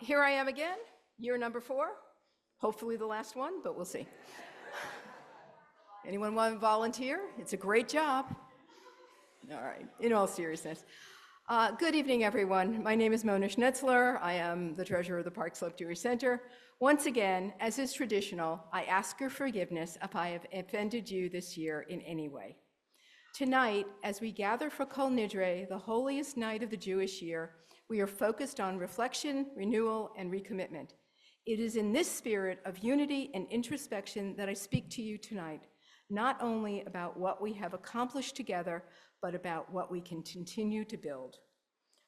Here I am again, year number 4. Hopefully the last one, but we'll see. Anyone want to volunteer? It's a great job. All right, in all seriousness. Good evening, everyone. My name is Mona Schnetzler. I am the treasurer of the Park Slope Jewish Center. Once again, as is traditional, I ask your forgiveness if I have offended you this year in any way. Tonight, as we gather for Kol Nidre, the holiest night of the Jewish year, we are focused on reflection, renewal, and recommitment. It is in this spirit of unity and introspection that I speak to you tonight, not only about what we have accomplished together, but about what we can continue to build.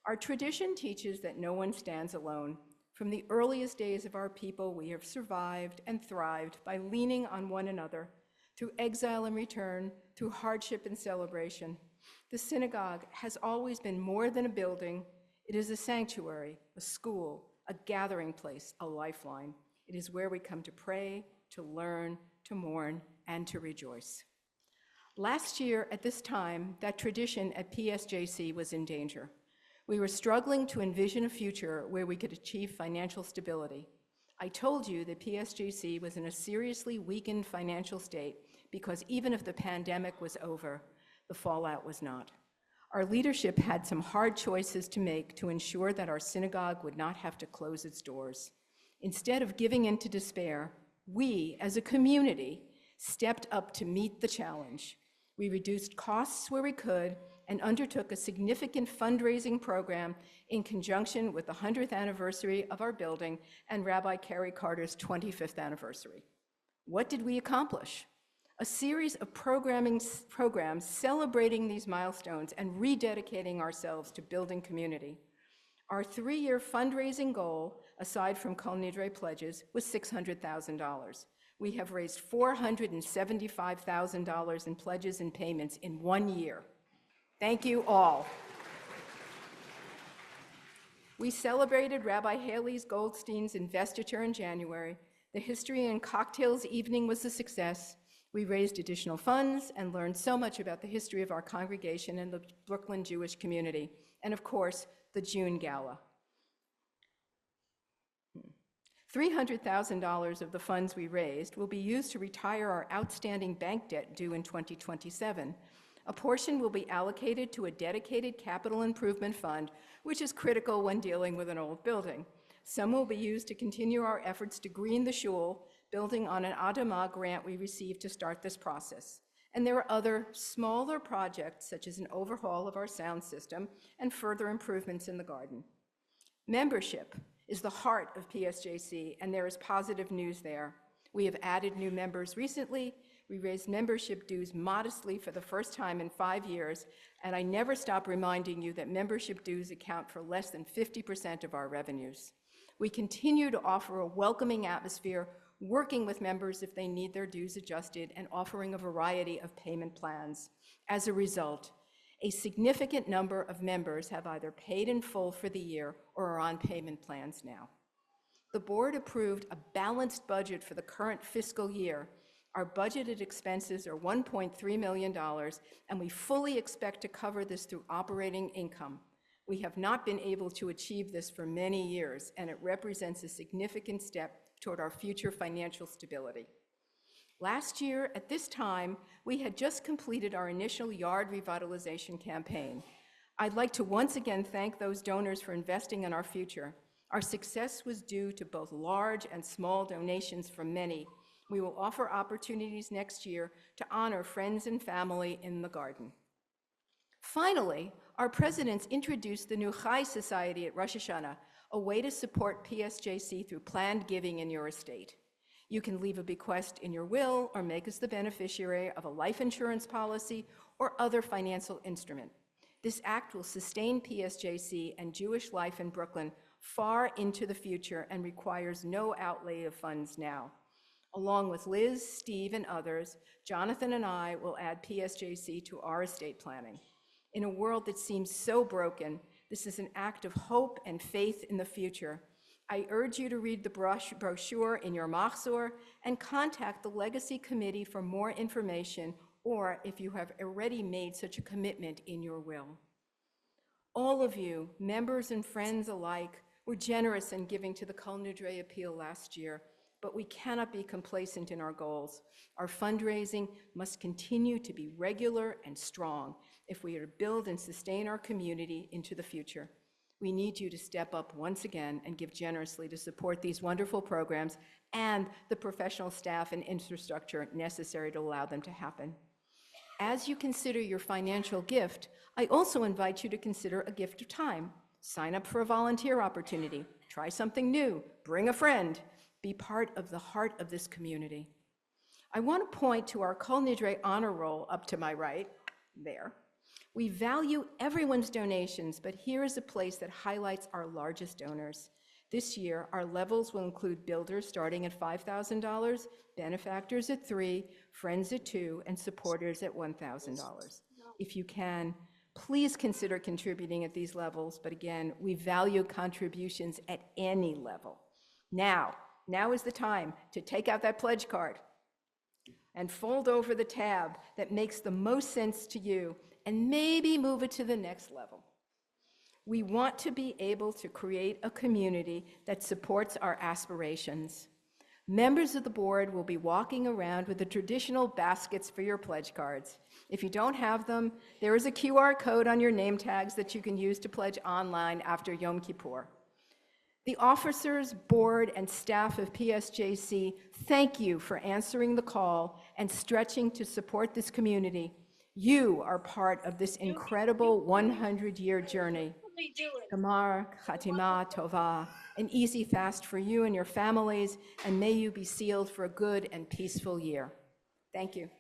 Our tradition teaches that no one stands alone. From the earliest days of our people, we have survived and thrived by leaning on one another, through exile and return, through hardship and celebration. The synagogue has always been more than a building. It is a sanctuary, a school, a gathering place, a lifeline. It is where we come to pray, to learn, to mourn, and to rejoice. Last year at this time, that tradition at PSJC was in danger. We were struggling to envision a future where we could achieve financial stability. I told you that PSJC was in a seriously weakened financial state because even if the pandemic was over, the fallout was not. Our leadership had some hard choices to make to ensure that our synagogue would not have to close its doors. Instead of giving in to despair, we, as a community, stepped up to meet the challenge. We reduced costs where we could and undertook a significant fundraising program in conjunction with the 100th anniversary of our building and Rabbi Kerry Carter's 25th anniversary. What did we accomplish? A series of programs celebrating these milestones and rededicating ourselves to building community. Our 3-year fundraising goal, aside from Kol Nidre pledges, was $600,000. We have raised $475,000 in pledges and payments in 1 year. Thank you all. We celebrated Rabbi Haley Goldstein's investiture in January. The History and Cocktails evening was a success. We raised additional funds and learned so much about the history of our congregation and the Brooklyn Jewish community, and of course, the June Gala. $300,000 of the funds we raised will be used to retire our outstanding bank debt due in 2027. A portion will be allocated to a dedicated capital improvement fund, which is critical when dealing with an old building. Some will be used to continue our efforts to green the shul, building on an Adamah grant we received to start this process. And there are other smaller projects, such as an overhaul of our sound system and further improvements in the garden. Membership is the heart of PSJC, and there is positive news there. We have added new members recently. We raised membership dues modestly for the first time in 5 years, and I never stop reminding you that membership dues account for less than 50% of our revenues. We continue to offer a welcoming atmosphere, working with members if they need their dues adjusted, and offering a variety of payment plans. As a result, a significant number of members have either paid in full for the year or are on payment plans now. The board approved a balanced budget for the current fiscal year. Our budgeted expenses are $1.3 million, and we fully expect to cover this through operating income. We have not been able to achieve this for many years, and it represents a significant step toward our future financial stability. Last year, at this time, we had just completed our initial yard revitalization campaign. I'd like to once again thank those donors for investing in our future. Our success was due to both large and small donations from many. We will offer opportunities next year to honor friends and family in the garden. Finally, our presidents introduced the new Chai Society at Rosh Hashanah, a way to support PSJC through planned giving in your estate. You can leave a bequest in your will or make us the beneficiary of a life insurance policy or other financial instrument. This act will sustain PSJC and Jewish life in Brooklyn far into the future and requires no outlay of funds now. Along with Liz, Steve, and others, Jonathan and I will add PSJC to our estate planning. In a world that seems so broken, this is an act of hope and faith in the future. I urge you to read the brochure in your Machzor and contact the Legacy Committee for more information, or if you have already made such a commitment in your will. All of you, members and friends alike, We're generous in giving to the Kol Nidre appeal last year, but we cannot be complacent in our goals. Our fundraising must continue to be regular and strong if we are to build and sustain our community into the future. We need you to step up once again and give generously to support these wonderful programs and the professional staff and infrastructure necessary to allow them to happen. As you consider your financial gift, I also invite you to consider a gift of time. Sign up for a volunteer opportunity, try something new, bring a friend, be part of the heart of this community. I want to point to our Kol Nidre honor roll up to my right, there. We value everyone's donations, but here is a place that highlights our largest donors. This year, our levels will include builders starting at $5,000, benefactors at $3,000, friends at $2,000, and supporters at $1,000. If you can, please consider contributing at these levels, but again, we value contributions at any level. Now is the time to take out that pledge card and fold over the tab that makes the most sense to you and maybe move it to the next level. We want to be able to create a community that supports our aspirations. Members of the board will be walking around with the traditional baskets for your pledge cards. If you don't have them, there is a QR code on your name tags that you can use to pledge online after Yom Kippur. The officers, board, and staff of PSJC, thank you for answering the call and stretching to support this community. You are part of this incredible 100-year journey. Gamar Chatima Tova, an easy fast for you and your families, and may you be sealed for a good and peaceful year. Thank you.